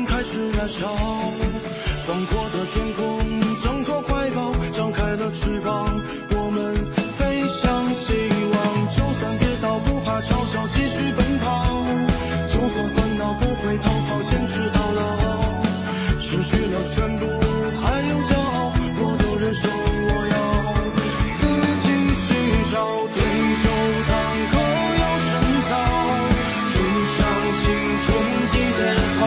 心开始燃烧，广阔的天空挣脱怀抱，张开了翅膀，我们飞向希望。就算跌倒不怕嘲笑，继续奔跑，就算烦恼不会逃跑，坚持到老。失去了全部还有骄傲，我都忍受，我要自己去找。对酒当歌要深造，吹响青春季节号，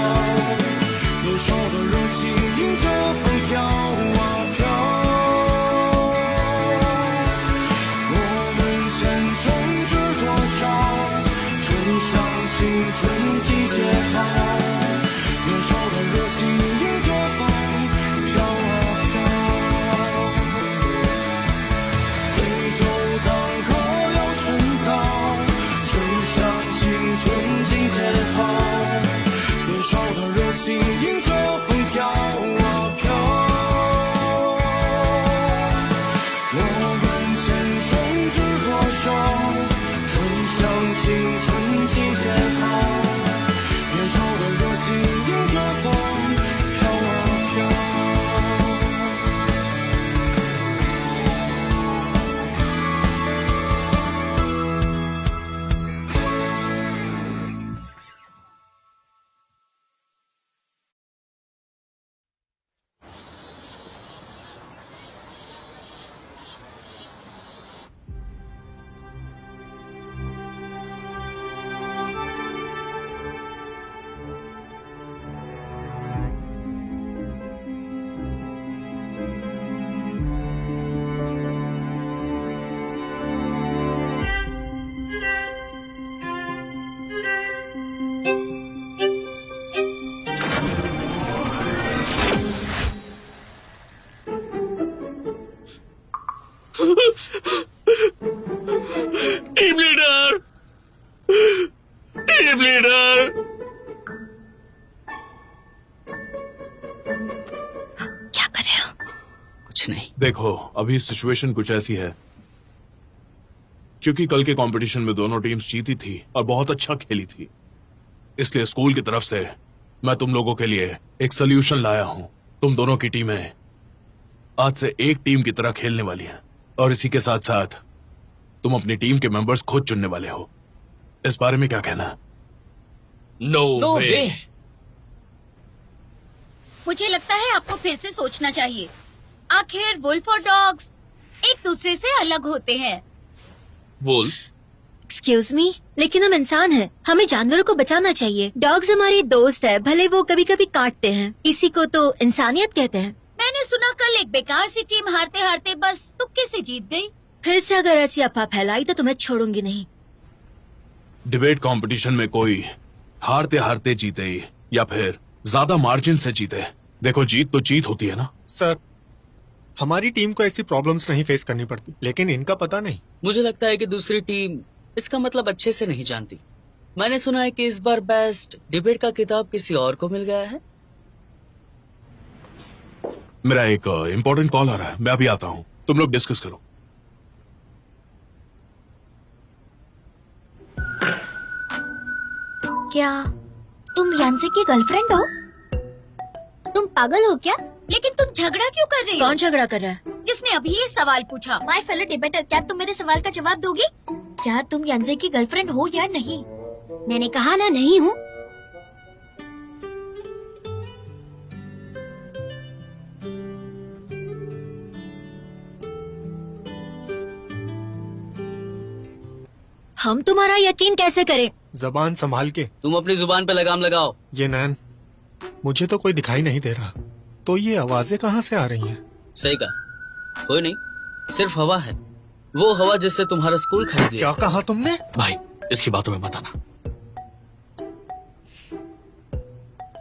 年少的热情迎着风飘啊飘。我们前程知多少，吹响青春季节号，年少的热情迎着风飘啊飘。对酒当歌要深造，吹响青春季节号，年少的热情迎着风飘啊飘。我们前程知多少，吹响青春季节号，年少的热情迎着风飘啊飘。टीम leader, team leader. क्या कर रहे हो? कुछ नहीं। देखो, अभी सिचुएशन कुछ ऐसी है क्योंकि कल के कंपटीशन में दोनों टीम्स जीती थी और बहुत अच्छा खेली थी, इसलिए स्कूल की तरफ से मैं तुम लोगों के लिए एक सोल्यूशन लाया हूं। तुम दोनों की टीमें आज से एक टीम की तरह खेलने वाली हैं और इसी के साथ साथ तुम अपनी टीम के मेंबर्स खुद चुनने वाले हो। इस बारे में क्या कहना? नो वे। मुझे लगता है आपको फिर से सोचना चाहिए। आखिर वुल्फ और डॉग्स एक दूसरे से अलग होते हैं। वुल्फ? एक्सक्यूज मी, लेकिन हम इंसान हैं, हमें जानवरों को बचाना चाहिए। डॉग्स हमारे दोस्त है, भले वो कभी कभी काटते हैं, इसी को तो इंसानियत कहते हैं। मैंने सुना कल एक बेकार सी टीम हारते हारते बस तुक्के से जीत गई। फिर से अगर ऐसी अफवाह फैलाई तो तुम्हें छोड़ूंगी नहीं। डिबेट कंपटीशन में कोई हारते हारते जीते या फिर ज्यादा मार्जिन से जीते, देखो जीत तो जीत होती है ना। सर, हमारी टीम को ऐसी प्रॉब्लम्स नहीं फेस करनी पड़ती, लेकिन इनका पता नहीं। मुझे लगता है कि दूसरी टीम इसका मतलब अच्छे से नहीं जानती। मैंने सुना है कि इस बार बेस्ट डिबेट का खिताब किसी और को मिल गया है। मेरा एक इम्पोर्टेंट कॉल आ रहा है, मैं अभी आता हूं, तुम लोग डिस्कस करो। क्या तुम यान्से की गर्लफ्रेंड हो? तुम पागल हो क्या? लेकिन तुम झगड़ा क्यों कर रही हो? कौन झगड़ा कर रहा है? जिसने अभी ये सवाल पूछा। माय फेलो डिबेटर, क्या तुम मेरे सवाल का जवाब दोगी? क्या तुम यान्से की गर्लफ्रेंड हो या नहीं? मैंने कहा ना, नहीं हूँ। हम तुम्हारा यकीन कैसे करें? जबान संभाल के। तुम अपनी जुबान पे लगाम लगाओ। ये नैन, मुझे तो कोई दिखाई नहीं दे रहा, तो ये आवाजें कहाँ से आ रही हैं? सही कहा, कोई नहीं, सिर्फ हवा है। वो हवा जिससे तुम्हारा स्कूल खरीद लिया। क्या कहा तुमने? भाई, इसकी बातों में मत आना।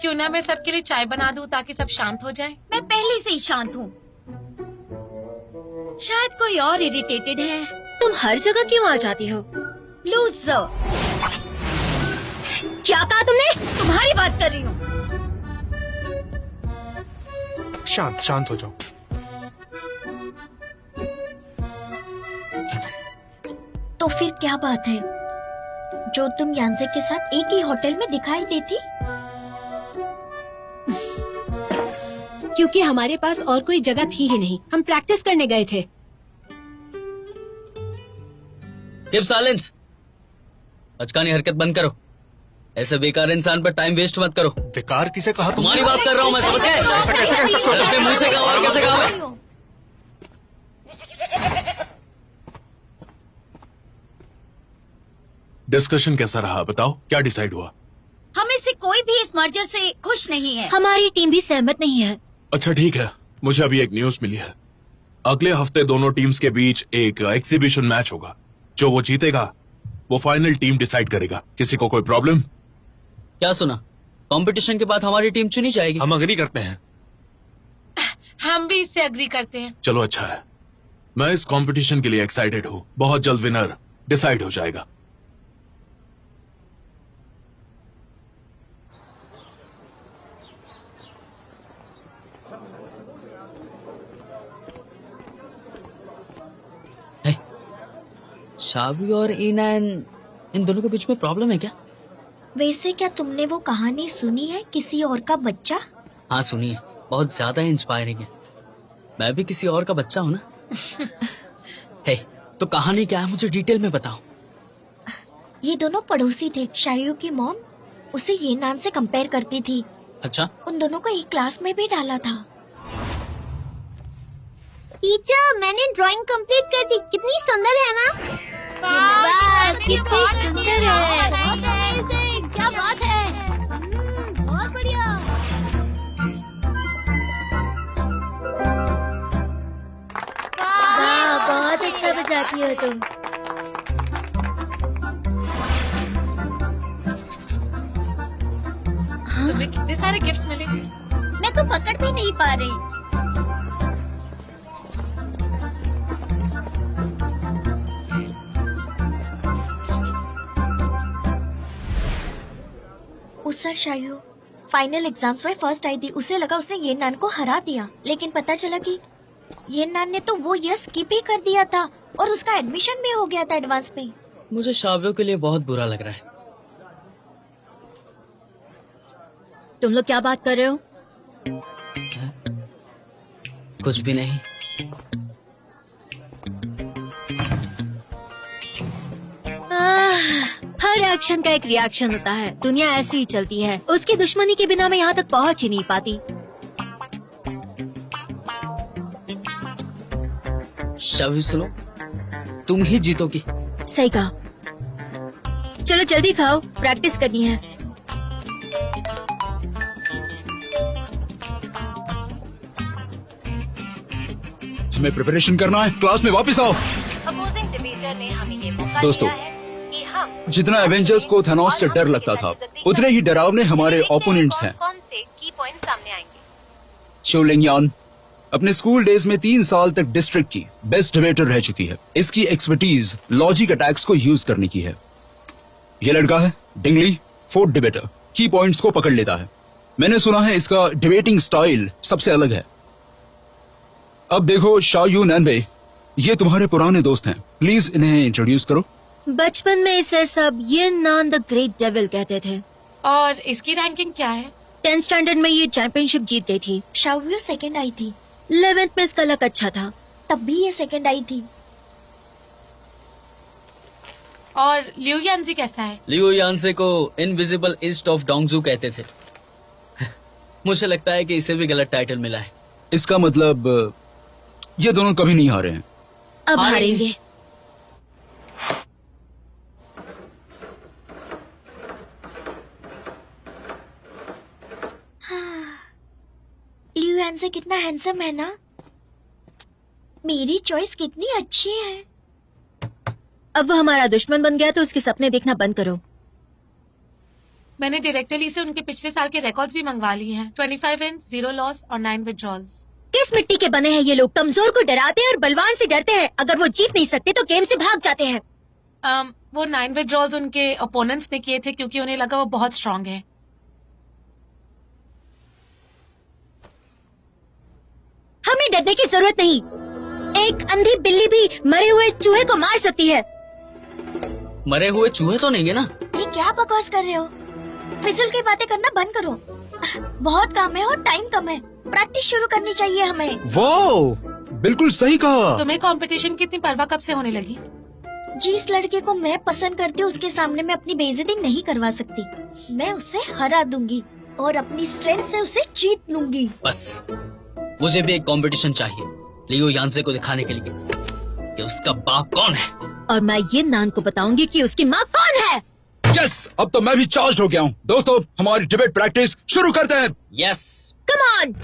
क्यों ना मैं सबके लिए चाय बना दूं ताकि सब शांत हो जाए। मैं पहले से ही शांत हूँ। शायद कोई और इरिटेटेड है। तुम हर जगह क्यों आ जाती हो? लूजर। क्या कहा तुमने? तुम्हारी बात कर रही हूँ। शांत शांत हो जाओ। तो फिर क्या बात है जो तुम यान्से के साथ एक ही होटल में दिखाई देती? क्योंकि हमारे पास और कोई जगह थी ही नहीं। हम प्रैक्टिस करने गए थे। Keep silence. बचकानी हरकत बंद करो। ऐसे बेकार इंसान पर टाइम वेस्ट मत करो। बेकार किसे कहा तुमने? तुम्हारी बात कर रहा हूँ मैं, समझ गए? ऐसा कैसे कर सकते हो? अपने मुंह से कहा और कैसे कहा मैं? डिस्कशन कैसा रहा बताओ, क्या डिसाइड हुआ? हमें से कोई भी इस मर्जर से खुश नहीं है। हमारी टीम भी सहमत नहीं है। अच्छा ठीक है, मुझे अभी एक न्यूज मिली है। अगले हफ्ते दोनों टीम्स के बीच एक एग्जीबिशन मैच होगा। जो वो जीतेगा वो फाइनल टीम डिसाइड करेगा। किसी को कोई प्रॉब्लम? क्या सुना? कंपटीशन के बाद हमारी टीम चुनी जाएगी। हम अग्री करते हैं। हम भी इससे अग्री करते हैं। चलो अच्छा है, मैं इस कंपटीशन के लिए एक्साइटेड हूँ। बहुत जल्द विनर डिसाइड हो जाएगा। शावी और ईनान, इन दोनों के बीच में प्रॉब्लम है क्या? वैसे क्या तुमने वो कहानी सुनी है, किसी और का बच्चा? हाँ सुनिए, बहुत ज्यादा इंस्पायरिंग है। मैं भी किसी और का बच्चा हूँ ना। हे, तो कहानी क्या है, मुझे डिटेल में बताओ। ये दोनों पड़ोसी थे। शायू की मॉम उसे ये नान से कंपेयर करती थी। अच्छा, उन दोनों को एक क्लास में भी डाला था। टीचर, मैंने ड्राइंग कंप्लीट कर दी। कितनी सुंदर है ना? वाह, कितनी सुंदर है। क्या बात है, बहुत बढ़िया। वाह, बहुत अच्छा बजाती हो तुम। तुम्हें कितने सारे गिफ्ट्स मिले। मैं तो पकड़ भी नहीं पा रही। उससे शायू फाइनल एग्जाम्स में फर्स्ट आई थी। उसे लगा उसने ये नान को हरा दिया, लेकिन पता चला कि ये नान ने तो वो ईयर स्किप ही कर दिया था और उसका एडमिशन भी हो गया था एडवांस में। मुझे शावियों के लिए बहुत बुरा लग रहा है। तुम लोग क्या बात कर रहे हो? कुछ भी नहीं। हर एक्शन का एक रिएक्शन होता है। दुनिया ऐसी ही चलती है। उसकी दुश्मनी के बिना मैं यहाँ तक पहुँच ही नहीं पाती। शावी सुनो, तुम ही जीतोगी। सही कहा। चलो जल्दी खाओ, प्रैक्टिस करनी है। हमें प्रिपरेशन करना है। क्लास में वापस आओ। अपोजिंग डिबेटर ने हमें ये मौका दोस्तों, दिया है कि हम जितना एवेंजर्स को थैनोस से डर लगता था, उतने ही डरावने हमारे ओपोनेंट्स हैं। कौन से की पॉइंट सामने आएंगे। शोलिंगयान अपने स्कूल डेज में 3 साल तक डिस्ट्रिक्ट की बेस्ट डिबेटर रह चुकी है। इसकी एक्सपर्टीज लॉजिक अटैक्स को यूज करने की है। ये लड़का है डिंगली, 4th डिबेटर, की पॉइंट्स को पकड़ लेता है। मैंने सुना है इसका डिबेटिंग स्टाइल सबसे अलग है। अब देखो शायू नैनबे, ये तुम्हारे पुराने दोस्त हैं। प्लीज इन्हें इंट्रोड्यूस करो। बचपन में इसे सब ये नान द ग्रेट डेविल कहते थे। और इसकी रैंकिंग क्या है? 10th स्टैंडर्ड में ये चैंपियनशिप जीत गई थी। शायू सेकंड आई थी। 11th में इसका लक अच्छा था। तब भी ये सेकंड आई थी। और लियू यानजी कैसा है? लियो यानसे को इनविजिबल ईस्ट ऑफ डोंगजू कहते थे। मुझे लगता है कि इसे भी गलत टाइटल मिला है। इसका मतलब ये दोनों कभी नहीं हारे हैं। अब हारेंगे। लियू यानसे कितना हैंडसम है ना। मेरी चॉइस कितनी अच्छी है। अब वो हमारा दुश्मन बन गया तो उसके सपने देखना बंद करो। मैंने डायरेक्टली से उनके पिछले साल के रिकॉर्ड्स भी मंगवा लिए हैं। 25 विन्स, 0 लॉस और 9 विड्रॉल्स। किस मिट्टी के बने हैं ये लोग? कमजोर को डराते हैं और बलवान से डरते हैं। अगर वो जीत नहीं सकते तो गेम से भाग जाते हैं। वो 9 विड्रॉल्स उनके ओपोनेंट्स ने किए थे क्योंकि उन्हें लगा वो बहुत स्ट्रांग है। हमें डरने की जरूरत नहीं। एक अंधी बिल्ली भी मरे हुए चूहे को मार सकती है। मरे हुए चूहे तो नहीं है ना? ये क्या बकवास कर रहे हो? फिजूल की बातें करना बंद करो। बहुत काम है और टाइम कम है। प्रैक्टिस शुरू करनी चाहिए हमें। वाह, बिल्कुल सही कहा। तुम्हें कंपटीशन की इतनी परवाह कब से होने लगी? जिस लड़के को मैं पसंद करती हूँ उसके सामने मैं अपनी बेइज्जती नहीं करवा सकती। मैं उसे हरा दूंगी और अपनी स्ट्रेंथ से उसे जीत लूंगी। बस मुझे भी एक कंपटीशन चाहिए लियो यांसे को दिखाने के लिए कि उसका बाप कौन है। और मैं ये नान को बताऊंगी कि उसकी माँ कौन है। यस, अब तो मैं भी चार्ज हो गया हूँ। दोस्तों, हमारी डिबेट प्रैक्टिस शुरू करते हैं। Yes, come on.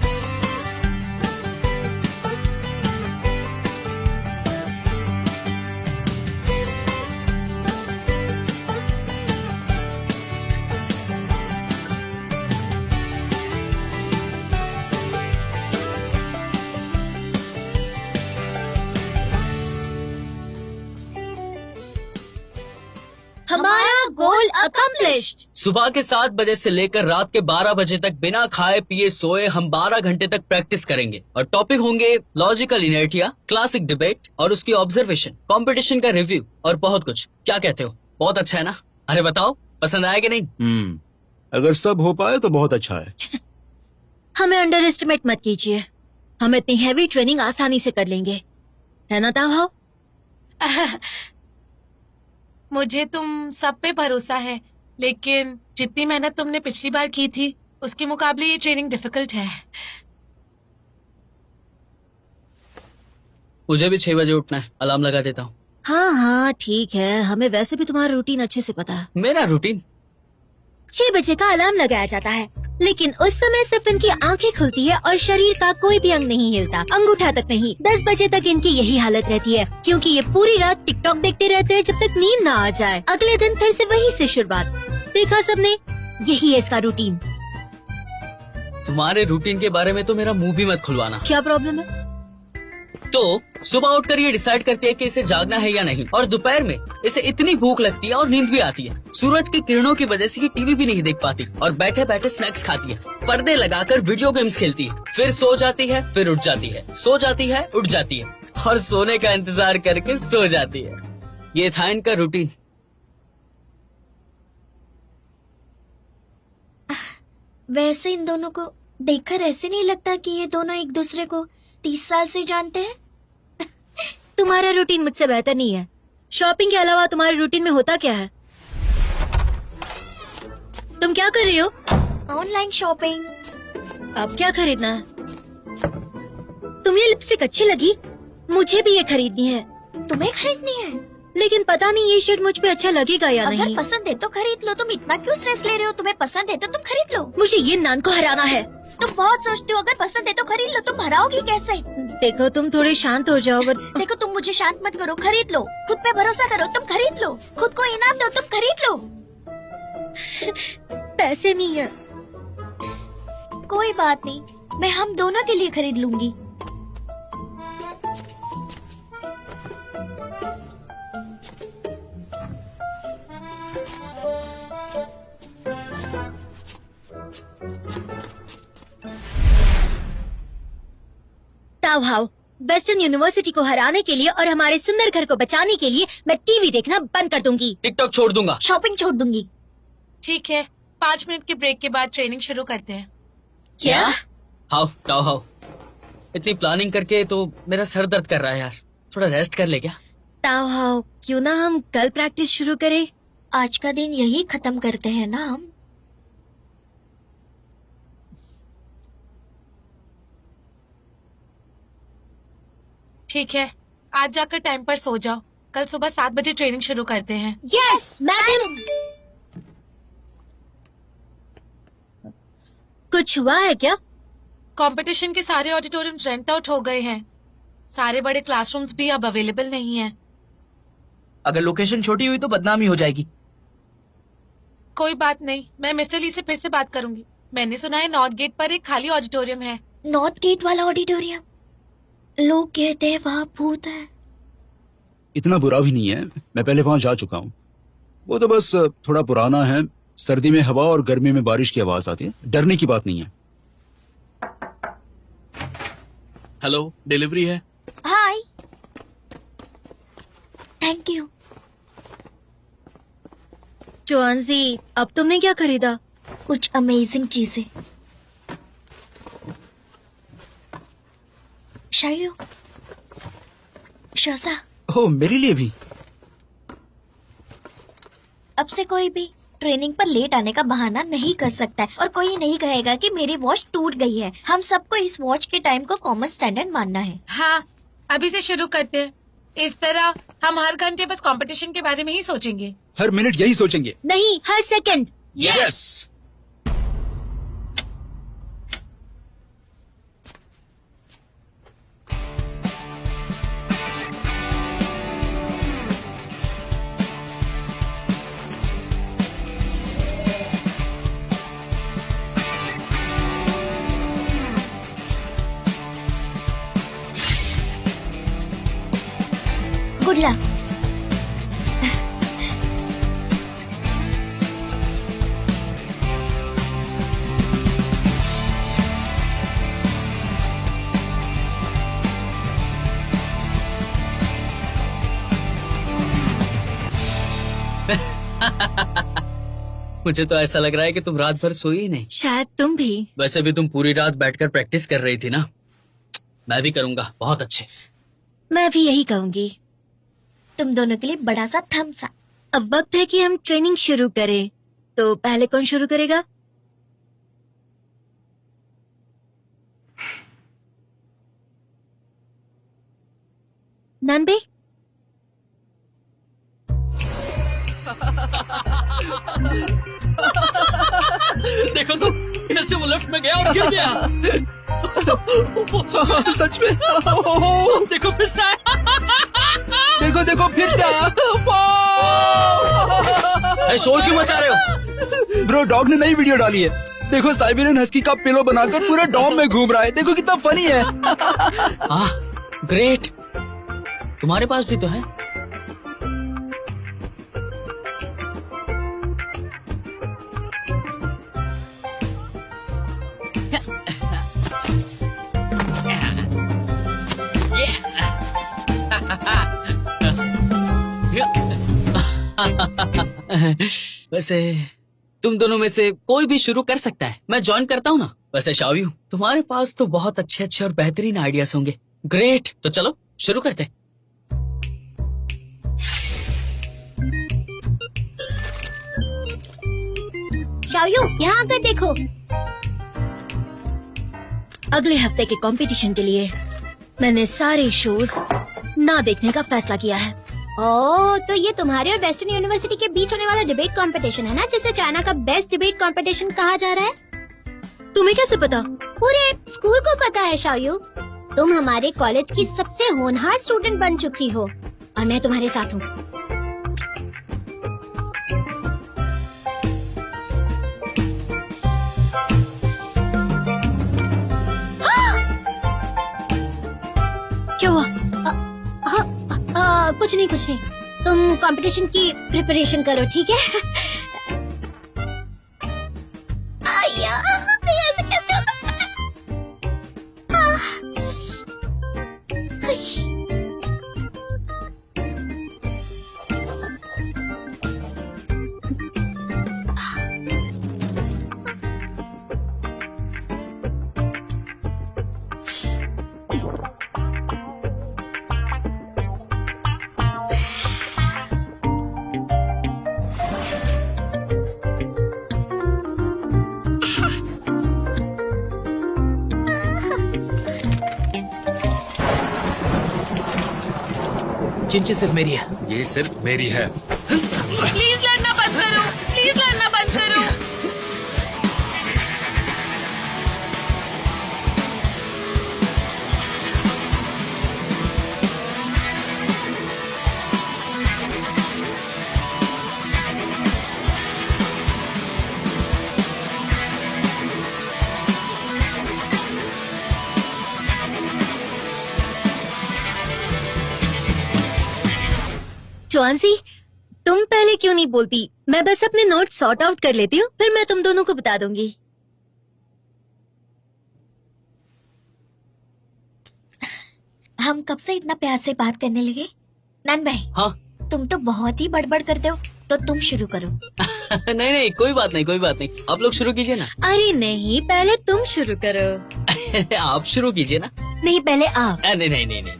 हमारा गोल अकम्प्लिश्ड। सुबह के 7 बजे से लेकर रात के 12 बजे तक बिना खाए पिए सोए हम 12 घंटे तक प्रैक्टिस करेंगे और टॉपिक होंगे लॉजिकल इनर्टिया, क्लासिक डिबेट और उसकी ऑब्जर्वेशन, कंपटीशन का रिव्यू और बहुत कुछ। क्या कहते हो? बहुत अच्छा है ना? अरे बताओ, पसंद आया कि नहीं? अगर सब हो पाए तो बहुत अच्छा है। हमें अंडर एस्टिमेट मत कीजिए, हम इतनी हैवी ट्रेनिंग आसानी से कर लेंगे, है ना ताओ? मुझे तुम सब पे भरोसा है, लेकिन जितनी मेहनत तुमने पिछली बार की थी उसके मुकाबले ये ट्रेनिंग डिफिकल्ट है। मुझे भी 6 बजे उठना है, अलार्म लगा देता हूँ। हाँ ठीक है, हमें वैसे भी तुम्हारा रूटीन अच्छे से पता है। मेरा रूटीन 6 बजे का अलार्म लगाया जाता है, लेकिन उस समय सिर्फ इनकी आंखें खुलती है और शरीर का कोई भी अंग नहीं हिलता, अंगूठा तक नहीं। 10 बजे तक इनकी यही हालत रहती है, क्योंकि ये पूरी रात टिकटॉक देखते रहते हैं जब तक नींद ना आ जाए। अगले दिन फिर से वहीं से शुरुआत। देखा सबने, यही है इसका रूटीन। तुम्हारे रूटीन के बारे में तो मेरा मुंह भी मत खुलवाना। क्या प्रॉब्लम है? तो सुबह उठकर ये डिसाइड करती है कि इसे जागना है या नहीं, और दोपहर में इसे इतनी भूख लगती है और नींद भी आती है। सूरज की किरणों की वजह से ये टीवी भी नहीं देख पाती और बैठे बैठे स्नैक्स खाती है, पर्दे लगाकर वीडियो गेम्स खेलती है, फिर सो जाती है, फिर उठ जाती है, सो जाती है, उठ जाती है और सोने का इंतजार करके सो जाती है। ये था इनका रूटीन। वैसे इन दोनों को देखकर ऐसे नहीं लगता कि ये दोनों एक दूसरे को 30 साल से जानते हैं। तुम्हारा रूटीन मुझसे बेहतर नहीं है। शॉपिंग के अलावा तुम्हारे रूटीन में होता क्या है? तुम क्या कर रही हो? Online shopping. अब क्या खरीदना है? तुम्हें लिपस्टिक अच्छी लगी? मुझे भी ये खरीदनी है। तुम्हें खरीदनी है? लेकिन पता नहीं ये शर्ट मुझ पे अच्छा लगेगा या नहीं। अगर पसंद है तो खरीद लो, तुम इतना क्यों स्ट्रेस ले रहे हो? तुम्हें पसंद है तो तुम खरीद लो। मुझे ये नान को हराना है। तुम बहुत सोचती हो, अगर पसंद है तो खरीद लो, तुम हराओगी कैसे? देखो तुम थोड़ी शांत हो जाओ। देखो तुम मुझे शांत मत करो, खरीद लो, खुद पे भरोसा करो, तुम खरीद लो, खुद को इनाम दो, तुम खरीद लो। पैसे नहीं है। कोई बात नहीं, मैं हम दोनों के लिए खरीद लूंगी। ताओ, वेस्टर्न यूनिवर्सिटी को हराने के लिए और हमारे सुंदर घर को बचाने के लिए मैं टीवी देखना बंद कर दूंगी, टिकटॉक छोड़ दूंगा, शॉपिंग छोड़ दूंगी। ठीक है, 5 मिनट के ब्रेक के बाद ट्रेनिंग शुरू करते हैं। क्या? हाउ इतनी प्लानिंग करके तो मेरा सर दर्द कर रहा है यार, थोड़ा रेस्ट कर ले क्या? ताओ, क्यों ना हम कल प्रैक्टिस शुरू करें? आज का दिन यही खत्म करते हैं ना हम। ठीक है, आज जाकर टाइम पर सो जाओ, कल सुबह 7 बजे ट्रेनिंग शुरू करते हैं। Yes madam. कुछ हुआ है क्या? कंपटीशन के सारे ऑडिटोरियम रेंट आउट हो गए हैं, सारे बड़े क्लासरूम्स भी अब अवेलेबल नहीं हैं। अगर लोकेशन छोटी हुई तो बदनामी हो जाएगी। कोई बात नहीं, मैं मिस्टर ली से फिर से बात करूंगी। मैंने सुना है नॉर्थ गेट पर एक खाली ऑडिटोरियम है। नॉर्थ गेट वाला ऑडिटोरियम? लोग कहते हैं वहाँ भूत है। इतना बुरा भी नहीं है, मैं पहले वहां जा चुका हूँ। वो तो बस थोड़ा पुराना है, सर्दी में हवा और गर्मी में बारिश की आवाज आती है, डरने की बात नहीं है। हेलो, डिलीवरी है। हाय, थैंक यू। जोआंजी, अब तुमने क्या खरीदा? कुछ अमेजिंग चीजें। शायू, शोजा, ओह, मेरे लिए भी। अब से कोई भी ट्रेनिंग पर लेट आने का बहाना नहीं कर सकता है और कोई नहीं कहेगा कि मेरी वॉच टूट गई है। हम सबको इस वॉच के टाइम को कॉमन स्टैंडर्ड मानना है। हाँ, अभी से शुरू करते हैं। इस तरह हम हर घंटे बस कंपटीशन के बारे में ही सोचेंगे। हर मिनट यही सोचेंगे। नहीं, हर सेकंड। यस। Good luck. मुझे तो ऐसा लग रहा है कि तुम रात भर सोई ही नहीं। शायद तुम भी। वैसे भी तुम पूरी रात बैठकर प्रैक्टिस कर रही थी ना। मैं भी करूंगा। बहुत अच्छे। मैं भी यही कहूंगी। तुम दोनों के लिए बड़ा सा थम्स अप। अब वक्त है कि हम ट्रेनिंग शुरू करें। तो पहले कौन शुरू करेगा? नंबे? देखो तो, कैसे वो लेफ्ट में गया और गिर गया। सच में। देखो फिर से आया। देखो देखो फिर क्या। शोर क्यों मचा रहे हो? ब्रो, डॉग ने नई वीडियो डाली है। देखो, साइबेरियन हस्की का पिलो बनाकर पूरे डॉम में घूम रहा है। देखो कितना फनी है। ग्रेट। तुम्हारे पास भी तो है। वैसे तुम दोनों में से कोई भी शुरू कर सकता है। मैं ज्वाइन करता हूँ ना। वैसे शाओयू, तुम्हारे पास तो बहुत अच्छे अच्छे और बेहतरीन आइडियाज होंगे। ग्रेट। तो चलो शुरू करते हैं। शाओयू, यहाँ आकर देखो। अगले हफ्ते के कंपटीशन के लिए मैंने सारे शोज ना देखने का फैसला किया है। ओह, तो ये तुम्हारे और वेस्टर्न यूनिवर्सिटी के बीच होने वाला डिबेट कंपटीशन है ना, जिसे चाइना का बेस्ट डिबेट कंपटीशन कहा जा रहा है। तुम्हें कैसे पता? पूरे स्कूल को पता है शाओयू। तुम हमारे कॉलेज की सबसे होनहार स्टूडेंट बन चुकी हो और मैं तुम्हारे साथ हूँ। क्या हुआ? कुछ नहीं कुछ नहीं। तुम कंपटीशन की प्रिपरेशन करो, ठीक है? ऐसे कैसे हो सकता है? चिंची सिर्फ मेरी है। ये सिर्फ मेरी है। प्लीज लड़ना बंद करो। प्लीज लड़ना बंद करो। चौंसी, तुम पहले क्यों नहीं बोलती? मैं बस अपने नोट सॉर्ट आउट कर लेती हूँ, फिर मैं तुम दोनों को बता दूंगी। हम कब से इतना प्यार से बात करने लगे? नन भाई। हाँ। तुम तो बहुत ही बड़बड़ करते हो, तो तुम शुरू करो। नहीं नहीं, कोई बात नहीं, कोई बात नहीं। आप लोग शुरू कीजिए ना। अरे नहीं, पहले तुम शुरू करो। आप शुरू कीजिए ना। नहीं, पहले आप। नहीं नहीं नहीं नहीं।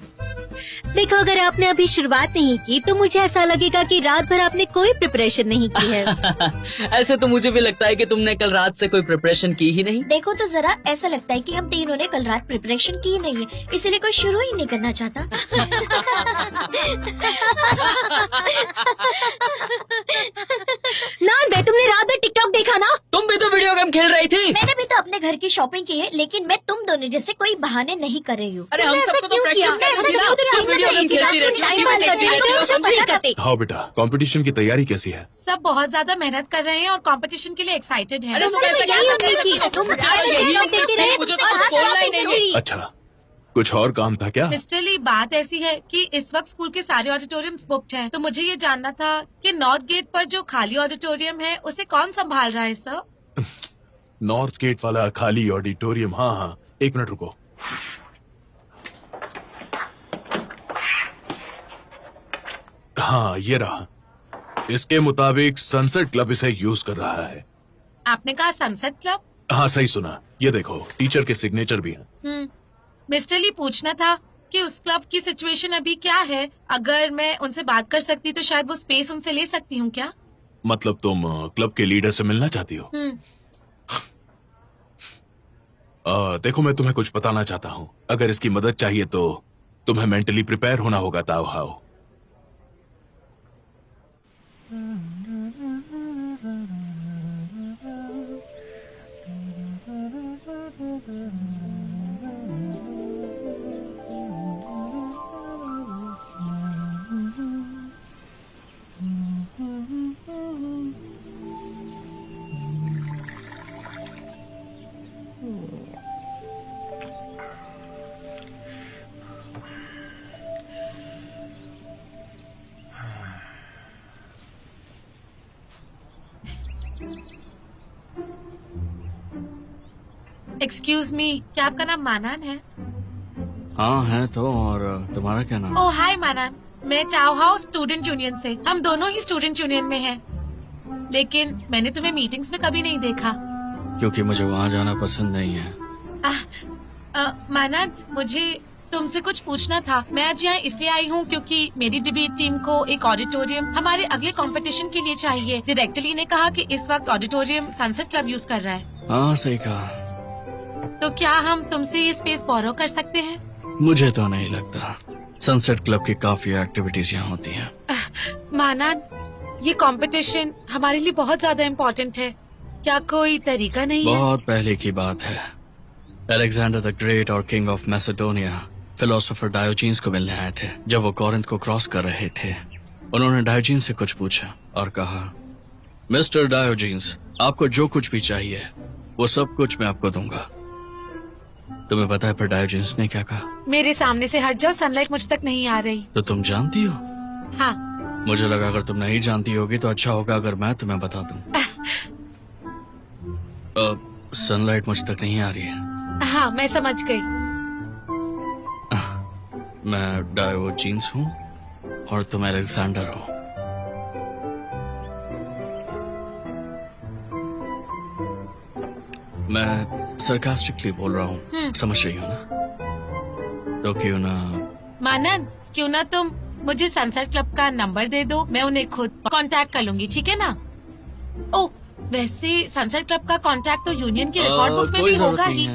देखो, अगर आपने अभी शुरुआत नहीं की तो मुझे ऐसा लगेगा कि रात भर आपने कोई प्रिपरेशन नहीं की है। ऐसे तो मुझे भी लगता है कि तुमने कल रात से कोई प्रिपरेशन की ही नहीं। देखो तो जरा, ऐसा लगता है कि हम तीनों ने कल रात प्रिपरेशन की नहीं है, इसीलिए कोई शुरू ही नहीं करना चाहता। नान, तुमने रात भर टिकटॉक देखा ना? तुम भी तो वीडियो गेम खेल रही थी। मैंने भी तो अपने घर की शॉपिंग की है, लेकिन मैं तुम दोनों जैसे कोई बहाने नहीं कर रही हूँ। अरे हम सबको तो प्रैक्टिस करना थी ना। तुम वीडियो गेम खेलती रहती है। हाँ बेटा, कंपटीशन की तैयारी कैसी है? सब बहुत ज्यादा मेहनत कर रहे हैं और कंपटीशन के लिए एक्साइटेड हैं। अरे तुम ऐसा कैसे? अच्छा, कुछ और काम था क्या? मिस्टर ली, बात ऐसी है कि इस वक्त स्कूल के सारे ऑडिटोरियम्स बुक्ड हैं, तो मुझे ये जानना था कि नॉर्थ गेट पर जो खाली ऑडिटोरियम है उसे कौन संभाल रहा है सर? नॉर्थ गेट वाला खाली ऑडिटोरियम? हाँ हाँ, एक मिनट रुको। हाँ, ये रहा। इसके मुताबिक सनसेट क्लब इसे यूज कर रहा है। आपने कहा सनसेट क्लब? हाँ, सही सुना। ये देखो, टीचर के सिग्नेचर भी हैं। मिस्टर ली, पूछना था कि उस क्लब की सिचुएशन अभी क्या है? अगर मैं उनसे बात कर सकती तो शायद वो स्पेस उनसे ले सकती हूँ क्या? मतलब तुम क्लब के लीडर से मिलना चाहती हो? देखो, मैं तुम्हें कुछ बताना चाहता हूँ। अगर इसकी मदद चाहिए तो तुम्हें मेंटली प्रिपेयर होना होगा, ताओ हाओ। एक्सक्यूज मी, क्या आपका नाम मानान है? हाँ है तो, और तुम्हारा क्या नाम? ओह हाय मानान, मैं टाउ हाउस स्टूडेंट यूनियन से। हम दोनों ही स्टूडेंट यूनियन में हैं, लेकिन मैंने तुम्हें मीटिंग्स में कभी नहीं देखा। क्योंकि मुझे वहाँ जाना पसंद नहीं है। मानान, मुझे तुमसे कुछ पूछना था। मैं आज यहाँ इसलिए आई हूँ क्योंकि मेरी डिबेट टीम को एक ऑडिटोरियम हमारे अगले कंपटीशन के लिए चाहिए। डायरेक्टर ने कहा कि इस वक्त ऑडिटोरियम सनसेट क्लब यूज कर रहा है। हाँ, सही कहा। तो क्या हम तुमसे ये स्पेस बोरो कर सकते हैं? मुझे तो नहीं लगता। सनसेट क्लब की काफी एक्टिविटीज यहाँ होती हैं। मानान, ये कंपटीशन हमारे लिए बहुत ज्यादा इम्पोर्टेंट है। क्या कोई तरीका नहीं है? बहुत पहले की बात है। अलेक्जेंडर द ग्रेट और किंग ऑफ मैसेडोनिया फिलोसोफर डायोजीन्स को मिलने आए थे। जब वो कोरिंथ को क्रॉस कर रहे थे, उन्होंने डायोजीन्स से कुछ पूछा और कहा, मिस्टर डायोजीन्स, आपको जो कुछ भी चाहिए वो सब कुछ मैं आपको दूंगा। तुम्हें पता है फिर डायोजीन्स ने क्या कहा? मेरे सामने से हट जाओ, सनलाइट मुझ तक नहीं आ रही। तो तुम जानती हो? हाँ। मुझे लगा अगर तुम नहीं जानती होगी तो अच्छा होगा अगर मैं तुम्हें बता दूं। सनलाइट मुझ तक नहीं आ रही है। हाँ, मैं समझ गई। मैं डायोजीन्स हूँ और तुम अलेक्जेंडर हो। मैं सरकास्टिकली बोल रहा हूँ, समझ रही हो ना? तो क्यों ना मानन, क्यों ना तुम मुझे सनसेट क्लब का नंबर दे दो, मैं उन्हें खुद कांटेक्ट कर लूंगी, ठीक है ना? ओह, वैसे सनसेट क्लब का कांटेक्ट तो यूनियन की रिकॉर्ड बुक में भी होगा ही।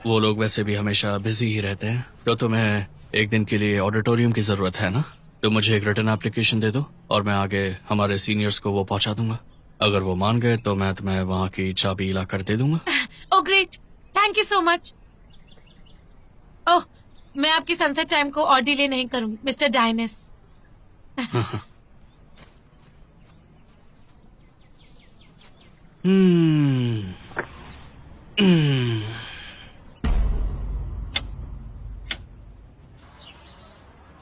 वो लोग वैसे भी हमेशा बिजी ही रहते हैं। तो तुम्हें एक दिन के लिए ऑडिटोरियम की जरूरत है ना? तो मुझे एक रिटन एप्लीकेशन दे दो और मैं आगे हमारे सीनियर्स को वो पहुंचा दूंगा। अगर वो मान गए तो मैं तुम्हें वहाँ की चाबी ला कर दे दूंगा। Oh great, thank you so much. Oh, मैं आपकी सनसेट टाइम को और डिले नहीं करूंगी मिस्टर डायनेस।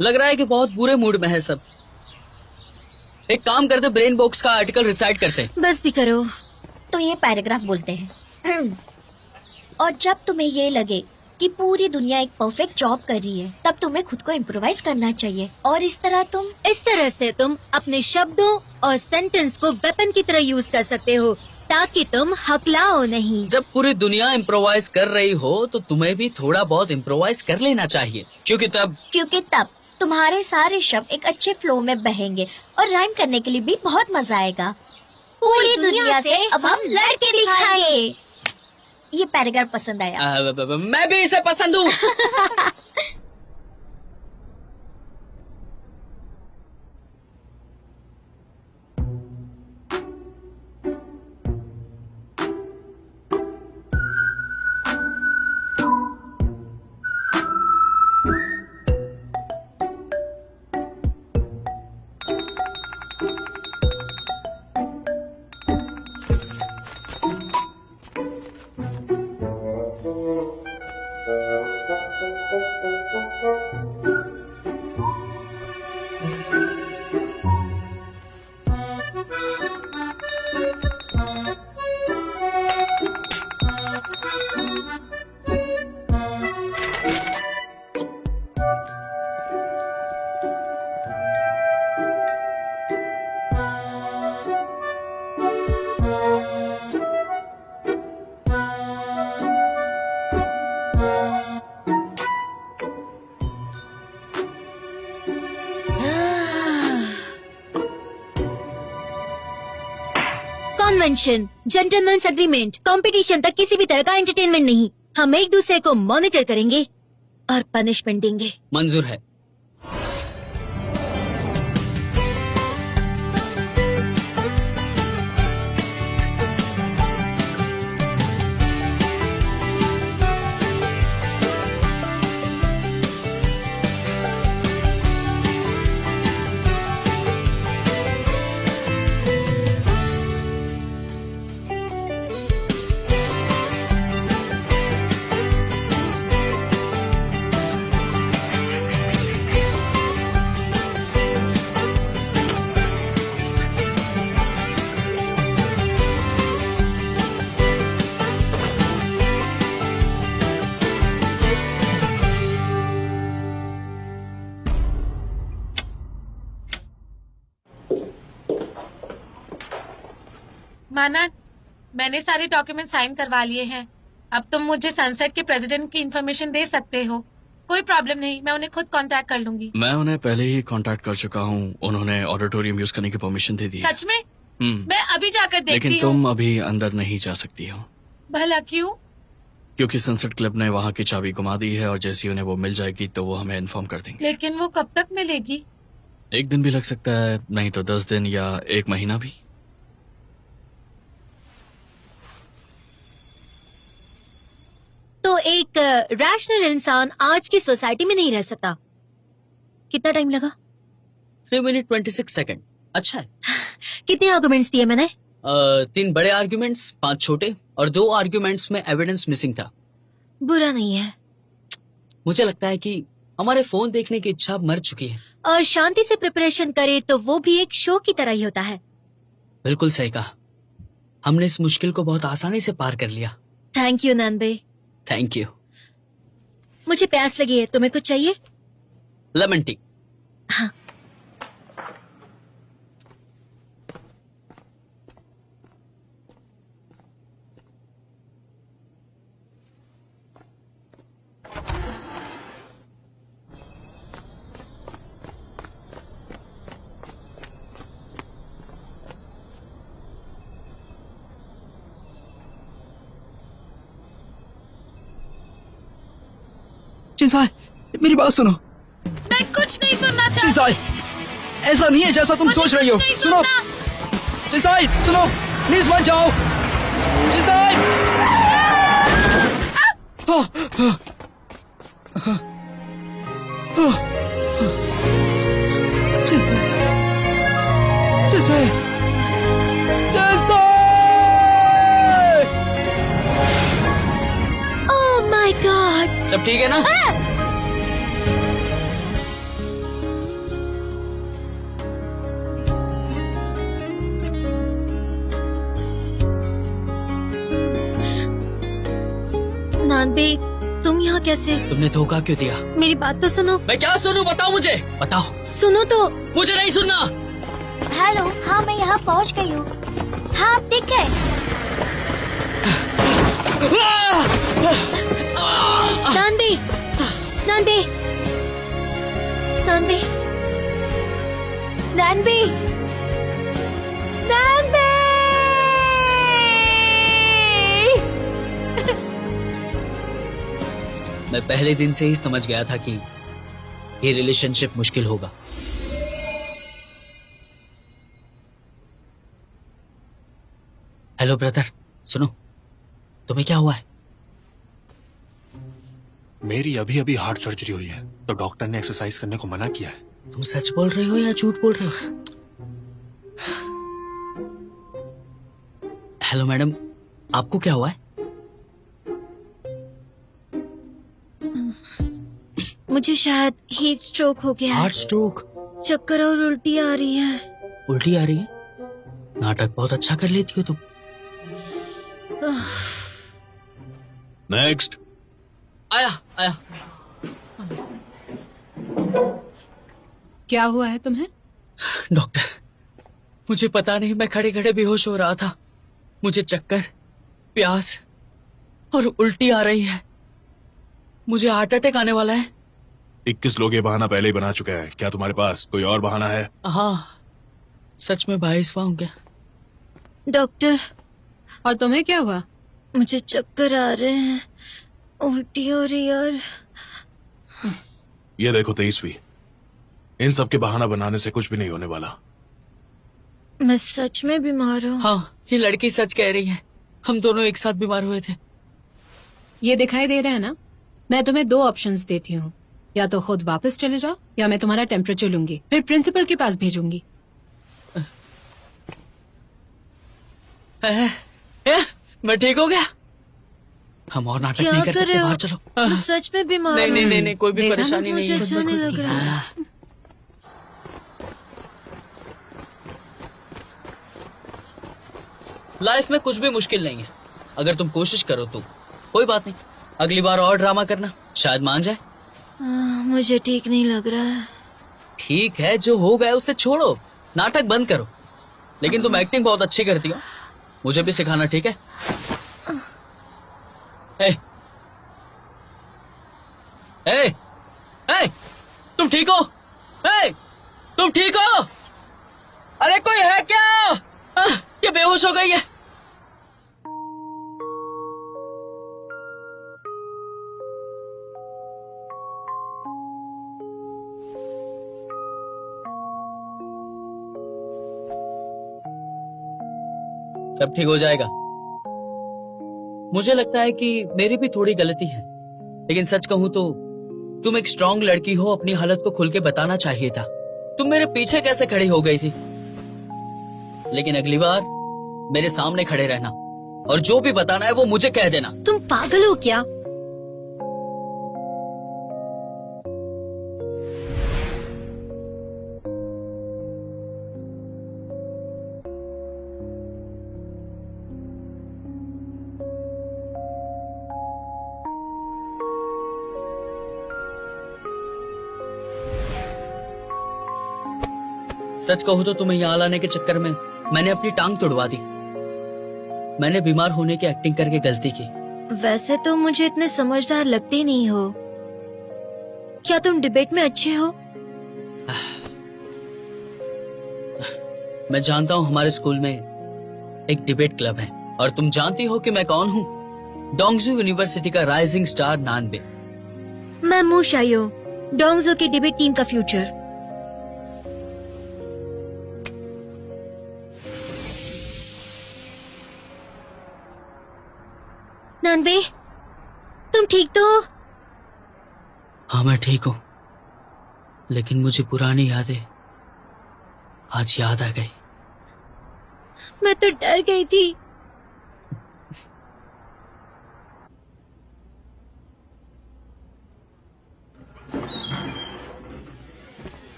लग रहा है कि बहुत बुरे मूड में है सब। एक काम करते, ब्रेन बॉक्स का आर्टिकल रिसाइट करते। बस भी करो। तो ये पैराग्राफ बोलते हैं। और जब तुम्हें ये लगे कि पूरी दुनिया एक परफेक्ट जॉब कर रही है, तब तुम्हें खुद को इम्प्रोवाइज करना चाहिए। और इस तरह से तुम अपने शब्दों और सेंटेंस को वेपन की तरह यूज कर सकते हो। ताकि तुम हकलाओ नहीं। जब पूरी दुनिया इम्प्रोवाइज कर रही हो तो तुम्हें भी थोड़ा बहुत इम्प्रोवाइज कर लेना चाहिए, क्योंकि तब तुम्हारे सारे शब्द एक अच्छे फ्लो में बहेंगे और राइम करने के लिए भी बहुत मजा आएगा। पूरी दुनिया से अब हम लड़के दिखाएंगे। ये पैराग्राफ पसंद आया। मैं भी इसे पसंद हूँ। कन्वेंशन, जेंटलमैन्स एग्रीमेंट, कंपटीशन तक किसी भी तरह का एंटरटेनमेंट नहीं। हम एक दूसरे को मॉनिटर करेंगे और पनिशमेंट देंगे। मंजूर है। माना, मैंने सारे डॉक्यूमेंट साइन करवा लिए हैं। अब तुम मुझे सनसेट के प्रेसिडेंट की इन्फॉर्मेशन दे सकते हो। कोई प्रॉब्लम नहीं, मैं उन्हें खुद कांटेक्ट कर लूंगी। मैं उन्हें पहले ही कांटेक्ट कर चुका हूँ। उन्होंने ऑडिटोरियम यूज करने की परमिशन दे दी है। सच में? मैं अभी जाकर देखती हूँ। लेकिन तुम अभी अंदर नहीं जा सकती हो। भला क्यों? क्योंकि सनसेट क्लब ने वहाँ की चाबी गुमा दी है और जैसे ही उन्हें वो मिल जाएगी तो वो हमें इन्फॉर्म कर देंगे। लेकिन वो कब तक मिलेगी? 1 दिन भी लग सकता है, नहीं तो 10 दिन या 1 महीना भी। तो एक रैशनल इंसान आज की सोसाइटी में नहीं रह सकता। कितना टाइम लगा? 3 मिनट 26 सेकंड। अच्छा है। कितने आर्गुमेंट्स दिए मैंने? 3 बड़े आर्गुमेंट्स, 5 छोटे, और 2 आर्गुमेंट्स में एविडेंस मिसिंग था। बुरा नहीं है। मुझे लगता है कि हमारे फोन देखने की इच्छा मर चुकी है। और शांति से प्रिपरेशन करे तो वो भी एक शो की तरह ही होता है। बिल्कुल सही कहा। हमने इस मुश्किल को बहुत आसानी से पार कर लिया। थैंक यू नंदे। Thank you. मुझे प्यास लगी है, तुम्हें कुछ चाहिए? Lemon tea. हाँ। चिंसाई, मेरी बात सुनो। मैं कुछ नहीं सुनना चाहती। चिंसाई, ऐसा नहीं है जैसा तुम सोच रही हो। सुनो चिंसाई, सुनो, प्लीज मत जाओ। चिंसाई, चिंसाई, चिंसाई, चिंसाई। Oh my God. सब ठीक है ना? नानबे, तुम यहाँ कैसे? तुमने धोखा क्यों दिया? मेरी बात तो सुनो। मैं क्या सुनूं? बताओ मुझे, बताओ। सुनो तो। मुझे नहीं सुनना। हेलो, हाँ मैं यहाँ पहुँच गई हूँ। हाँ आप दिख गए। नानबे, नानबे, नानबे, नानबे, नानबे। मैं पहले दिन से ही समझ गया था कि ये रिलेशनशिप मुश्किल होगा। हेलो ब्रदर, सुनो, तुम्हें क्या हुआ है? मेरी अभी अभी हार्ट सर्जरी हुई है, तो डॉक्टर ने एक्सरसाइज करने को मना किया है। तुम सच बोल रहे हो या झूठ बोल रहे हो? हेलो मैडम, आपको क्या हुआ है? मुझे शायद हीट स्ट्रोक हो गया है। Heart stroke? चक्कर और उल्टी आ रही है। उल्टी आ रही है? नाटक बहुत अच्छा कर लेती हो तुम। नेक्स्ट। आया आया। क्या हुआ है तुम्हें? डॉक्टर, मुझे पता नहीं, मैं खड़े खड़े बेहोश हो रहा था। मुझे चक्कर, प्यास और उल्टी आ रही है। मुझे हार्ट अटैक आने वाला है। 21 लोग ये बहाना पहले ही बना चुके हैं। क्या तुम्हारे पास कोई और बहाना है? हाँ, सच में 22वां हो गया। डॉक्टर, और तुम्हें क्या हुआ? मुझे चक्कर आ रहे हैं, उल्टी हो रही है और ये देखो 23वीं। इन सब के बहाना बनाने से कुछ भी नहीं होने वाला। मैं सच में बीमार हूँ। हाँ, ये लड़की सच कह रही है। हम दोनों एक साथ बीमार हुए थे। ये दिखाई दे रहा है ना? मैं तुम्हें 2 ऑप्शंस देती हूँ, या तो खुद वापस चले जाओ या मैं तुम्हारा टेम्परेचर लूंगी, फिर प्रिंसिपल के पास भेजूंगी। मैं ठीक हो गया। हम और नाटक नहीं कर सकते, बाहर चलो। मैं सच में बीमार हूँ। नहीं, कोई भी देखा ना, परेशानी नहीं है। मुझे अच्छा नहीं लग रहा। लाइफ में कुछ भी मुश्किल नहीं है, अगर तुम कोशिश करो तो। कोई बात नहीं, अगली बार और ड्रामा करना, शायद मान जाए। मुझे ठीक नहीं लग रहा है। ठीक है, जो हो गया उसे छोड़ो, नाटक बंद करो। लेकिन तुम एक्टिंग बहुत अच्छी करती हो, मुझे भी सिखाना, ठीक है? ए, ए, ए, तुम ठीक हो? ए, तुम ठीक हो? अरे कोई है क्या? ये बेहोश हो गई है। सब ठीक हो जाएगा। मुझे लगता है कि मेरी भी थोड़ी गलती है, लेकिन सच कहूं तो तुम एक स्ट्रांग लड़की हो, अपनी हालत को खुल के बताना चाहिए था। तुम मेरे पीछे कैसे खड़ी हो गई थी? लेकिन अगली बार मेरे सामने खड़े रहना, और जो भी बताना है वो मुझे कह देना। तुम पागल हो क्या? सच कहूं तो तुम्हें यहां लाने के चक्कर में मैंने अपनी टांग तुड़वा दी। मैंने बीमार होने की एक्टिंग करके गलती की। वैसे तो मुझे इतने समझदार लगते नहीं हो। क्या तुम डिबेट में अच्छे हो? मैं जानता हूं हमारे स्कूल में एक डिबेट क्लब है, और तुम जानती हो कि मैं कौन हूं? डोंगजू यूनिवर्सिटी का राइजिंग स्टार नानबे। मैं मू शायो, डोंगजू की डिबेट टीम का फ्यूचर। नानबे, तुम ठीक तो हो? हाँ, मैं ठीक हूं, लेकिन मुझे पुरानी यादें आज याद आ गई। मैं तो डर गई थी।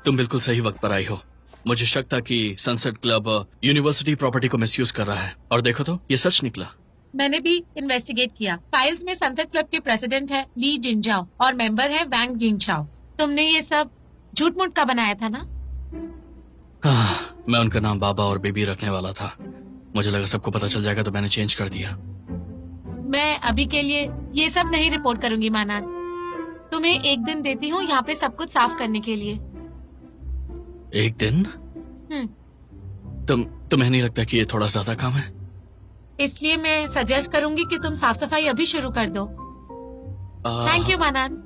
तुम बिल्कुल सही वक्त पर आई हो। मुझे शक था कि सनसेट क्लब यूनिवर्सिटी प्रॉपर्टी को मिसयूज कर रहा है, और देखो तो ये सच निकला। मैंने भी इन्वेस्टिगेट किया। फाइल्स में सनसेट क्लब के प्रेसिडेंट है ली जिनजाओ और मेंबर है वैंग जिनचाओ। तुमने ये सब झूठ मूठ का बनाया था ना? मैं उनका नाम बाबा और बेबी रखने वाला था। मुझे लगा सबको पता चल जाएगा तो मैंने चेंज कर दिया। मैं अभी के लिए ये सब नहीं रिपोर्ट करूंगी मानान। तुम्हें एक दिन देती हूँ यहाँ पे सब कुछ साफ करने के लिए। एक दिन? तुम्हें नहीं लगता कि ये थोड़ा ज्यादा काम है? इसलिए मैं सजेस्ट करूंगी कि तुम साफ सफाई अभी शुरू कर दो। थैंक यू मानान।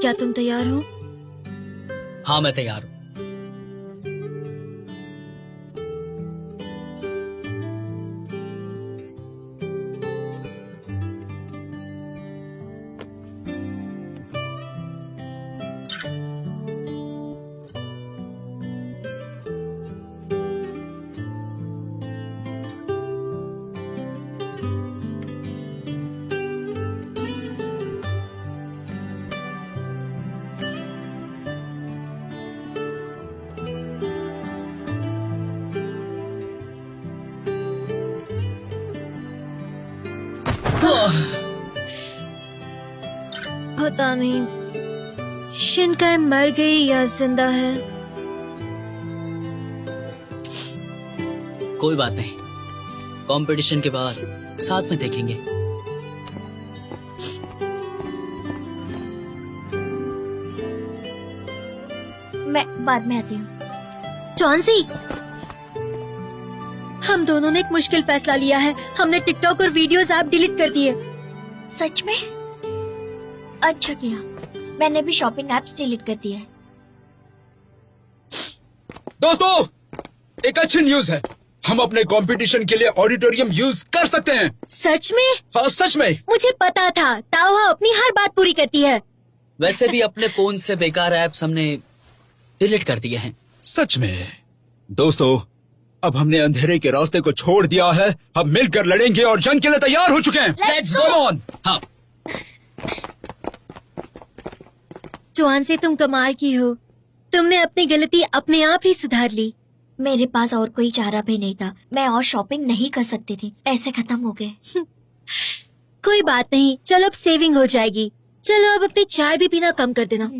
क्या तुम तैयार हो? हाँ, मैं तैयार हूँ। पता नहीं शिनकाई मर गई या जिंदा है। कोई बात नहीं, कंपटीशन के बाद साथ में देखेंगे। मैं बाद में आती हूँ। चौंसी, हम दोनों ने एक मुश्किल फैसला लिया है। हमने टिकटॉक और वीडियोस ऐप डिलीट कर दिए। सच में? अच्छा किया। मैंने भी शॉपिंग ऐप्स डिलीट कर दिए। दोस्तों, एक अच्छी न्यूज है। हम अपने कंपटीशन के लिए ऑडिटोरियम यूज कर सकते हैं। सच में? हाँ, सच में। मुझे पता था ताओहा अपनी हर बात पूरी करती है। वैसे भी अपने फोन से बेकार ऐप्स हमने डिलीट कर दिए हैं। सच में। दोस्तों, अब हमने अंधेरे के रास्ते को छोड़ दिया है। हम मिलकर लड़ेंगे और जंग के लिए तैयार हो चुके हैं। Let's go! Come on! हाँ। चौंसी, तुम कमाल की हो। तुमने अपनी गलती अपने आप ही सुधार ली। मेरे पास और कोई चारा भी नहीं था। मैं और शॉपिंग नहीं कर सकती थी। पैसे खत्म हो गए। कोई बात नहीं, चलो अब सेविंग हो जाएगी। चलो अब अपनी चाय भी पीना कम कर देना।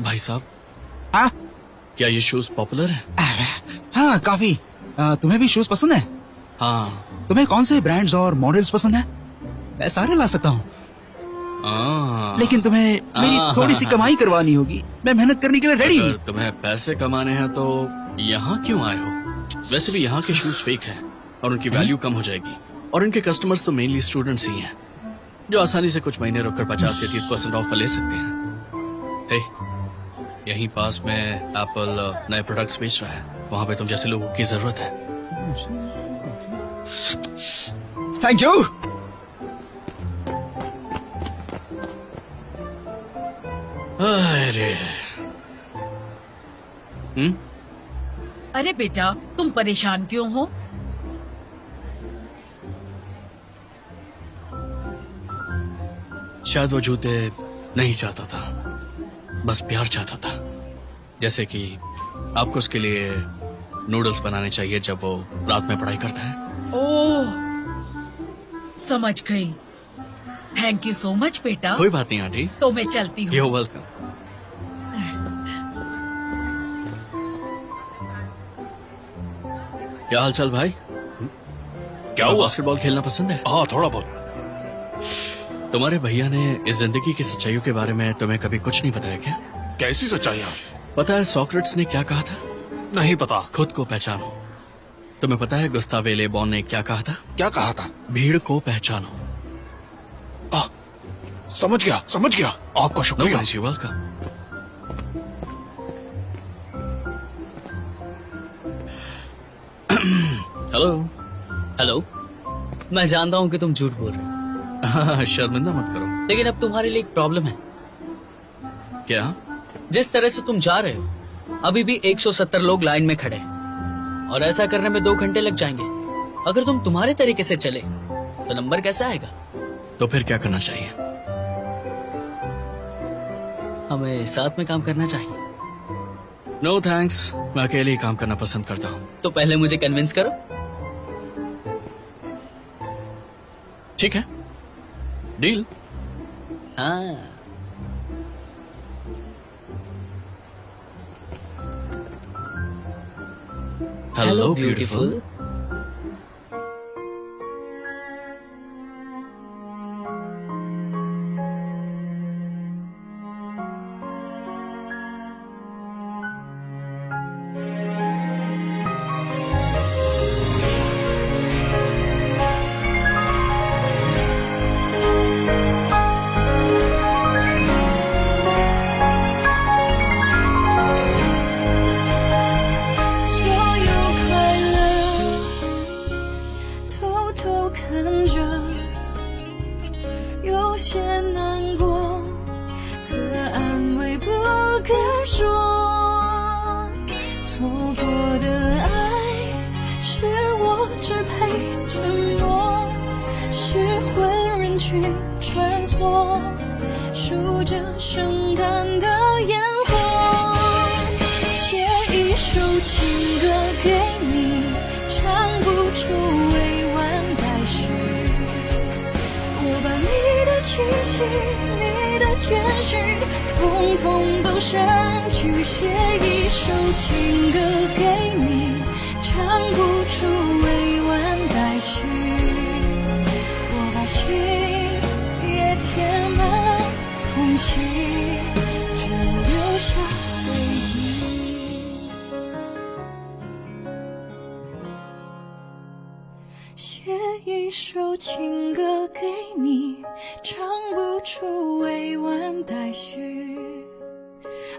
भाई साहब। हाँ? क्या ये शूज पॉपुलर है? हाँ, काफी। तुम्हें भी शूज पसंद है? हाँ। तुम्हें कौन से ब्रांड्स और मॉडल्स पसंद है? मैं सारे ला सकता हूँ। लेकिन तुम्हें मेरी थोड़ी सी कमाई करवानी होगी। मैं मेहनत करने के लिए रेडी हूँ। तुम्हें पैसे कमाने हैं तो यहाँ क्यों आए हो? वैसे भी यहाँ के शूज फेक हैं और उनकी वैल्यू कम हो जाएगी। और इनके कस्टमर्स तो मेनली स्टूडेंट्स ही हैं, जो आसानी से कुछ महीने रुककर 50 से 30% ऑफ पर ले सकते हैं। हे, यहीं पास में एप्पल नए प्रोडक्ट्स बेच रहा है। वहां पे तुम जैसे लोगों की जरूरत है। Thank you. अरे अरे बेटा, तुम परेशान क्यों हो? शायद वो जूते नहीं चाहता था, बस प्यार चाहता था। जैसे कि आपको उसके लिए नूडल्स बनाने चाहिए जब वो रात में पढ़ाई करता है। ओह, समझ गई। थैंक यू सो मच बेटा। कोई बात नहीं आंटी। तो मैं चलती हूँ। You welcome. क्या हाल चाल भाई? क्या हुआ? बास्केटबॉल खेलना पसंद है? हाँ, थोड़ा बहुत। तुम्हारे भैया ने इस जिंदगी की सच्चाइयों के बारे में तुम्हें कभी कुछ नहीं बताया क्या? कैसी सच्चाइयां? पता है सोक्रेट्स ने क्या कहा था? नहीं पता। खुद को पहचानो। तुम्हें पता है गुस्तावे ले बॉन ने क्या कहा था? क्या कहा था? भीड़ को पहचानो। समझ गया। आपका शुक्रिया। वेलकम। हेलो। मैं जानता हूँ कि तुम झूठ बोल रहे हो। शर्मिंदा मत करो। लेकिन अब तुम्हारे लिए एक प्रॉब्लम है। क्या? जिस तरह से तुम जा रहे हो अभी भी 170 लोग लाइन में खड़े हैं और ऐसा करने में 2 घंटे लग जाएंगे। अगर तुम तुम्हारे तरीके से चले तो नंबर कैसा आएगा? तो फिर क्या करना चाहिए? हमें साथ में काम करना चाहिए। नो थैंक्स, मैं अकेले ही काम करना पसंद करता हूँ। तो पहले मुझे कन्विंस करो। ठीक है, डील। हाँ। Hello beautiful.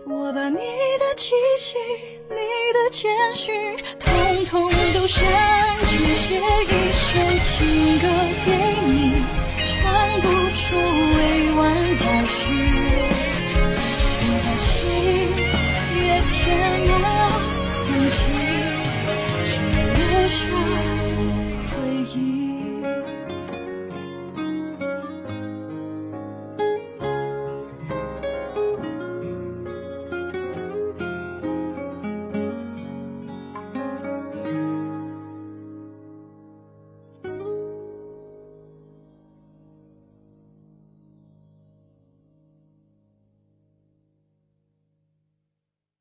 我把你的气息，你的谦虚，统统都删去，写一